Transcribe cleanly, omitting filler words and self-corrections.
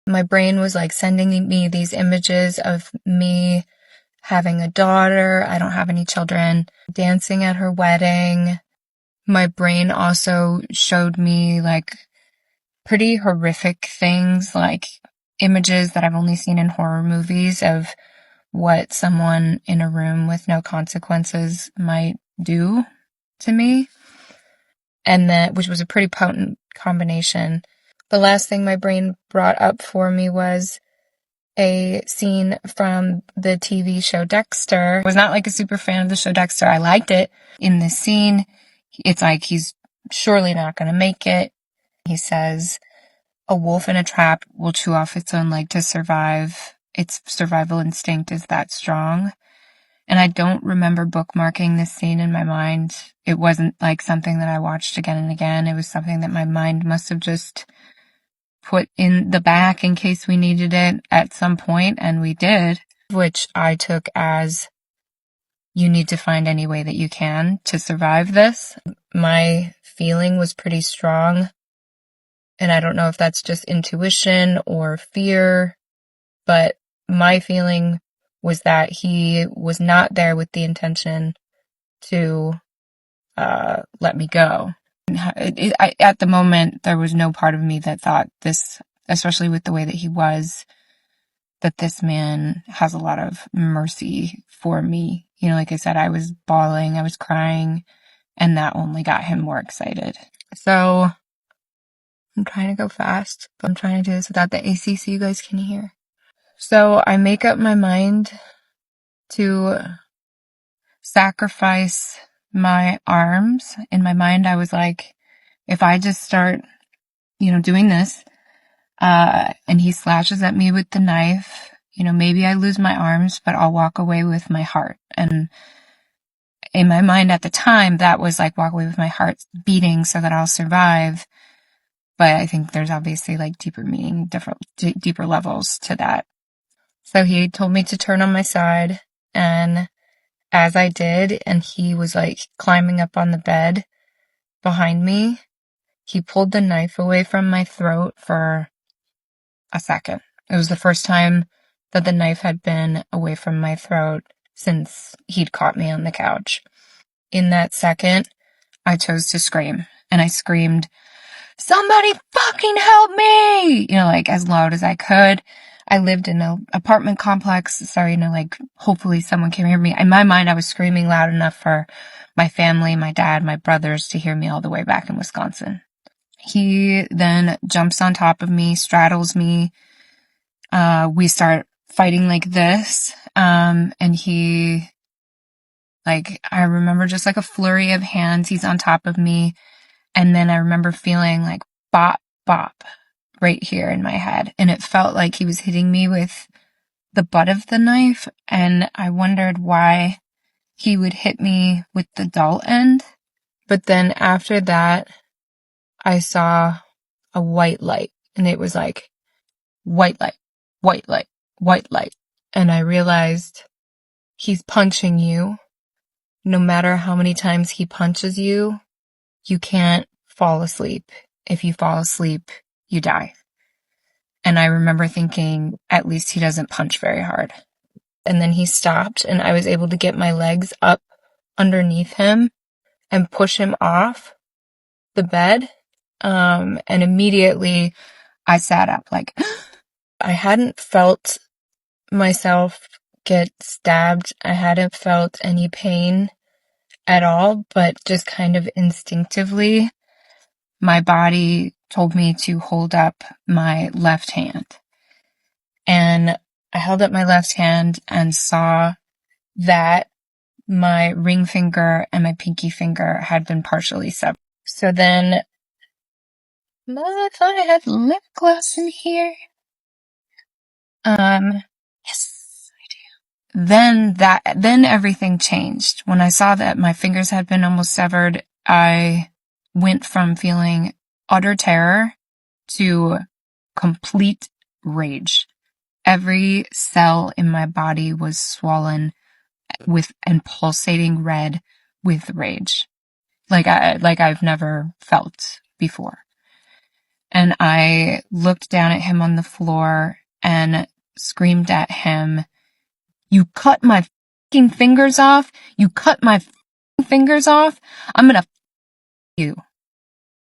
My brain was like sending me these images of me having a daughter. I don't have any children. Dancing at her wedding. My brain also showed me like pretty horrific things, like images that I've only seen in horror movies of what someone in a room with no consequences might do to me. And that, which was a pretty potent combination. The last thing my brain brought up for me was a scene from the TV show Dexter. I was not like a super fan of the show Dexter. I liked it. In this scene, it's like he's surely not going to make it. He says, a wolf in a trap will chew off its own leg to survive. Its survival instinct is that strong. And I don't remember bookmarking this scene in my mind. It wasn't like something that I watched again and again. It was something that my mind must have just put in the back in case we needed it at some point, and we did, which I took as you need to find any way that you can to survive this. My feeling was pretty strong, and I don't know if that's just intuition or fear, but my feeling was that he was not there with the intention to let me go. At the moment, there was no part of me that thought this, especially with the way that he was, that this man has a lot of mercy for me. You know, like I said, I was bawling, I was crying, and that only got him more excited. So, I'm trying to go fast, but I'm trying to do this without the AC so you guys can hear. So, I make up my mind to sacrifice my arms. In my mind, I was like, if I just start, doing this, and he slashes at me with the knife, maybe I lose my arms, but I'll walk away with my heart. And in my mind at the time, that was like walk away with my heart beating so that I'll survive. But I think there's obviously like deeper meaning, deeper levels to that. So he told me to turn on my side, and as I did, and he was like climbing up on the bed behind me, he pulled the knife away from my throat for a second. It was the first time that the knife had been away from my throat since he'd caught me on the couch. In that second, I chose to scream, and I screamed, "Somebody fucking help me!" Like as loud as I could. I lived in an apartment complex, so, hopefully someone can hear me. In my mind, I was screaming loud enough for my family, my dad, my brothers to hear me all the way back in Wisconsin. He then jumps on top of me, straddles me. We start fighting like this. And he, I remember just like a flurry of hands. He's on top of me. And then I remember feeling like bop, bop right here in my head. And it felt like he was hitting me with the butt of the knife. And I wondered why he would hit me with the dull end. But then after that, I saw a white light. And it was like, white light, white light, white light. And I realized he's punching you. No matter how many times he punches you, you can't fall asleep. If you fall asleep, you die. And I remember thinking, at least he doesn't punch very hard. And then he stopped, and I was able to get my legs up underneath him and push him off the bed. And immediately I sat up like, I hadn't felt myself get stabbed. I hadn't felt any pain at all, but just kind of instinctively, my body told me to hold up my left hand. And I held up my left hand and saw that my ring finger and my pinky finger had been partially severed. So then, I thought I had lip gloss in here. Yes, I do. Then everything changed. When I saw that my fingers had been almost severed, I went from feeling utter terror to complete rage. Every cell in my body was swollen and pulsating red with rage. Like I've never felt before. And I looked down at him on the floor and screamed at him, "You cut my fucking fingers off? You cut my fucking fingers off? I'm gonna fuck you."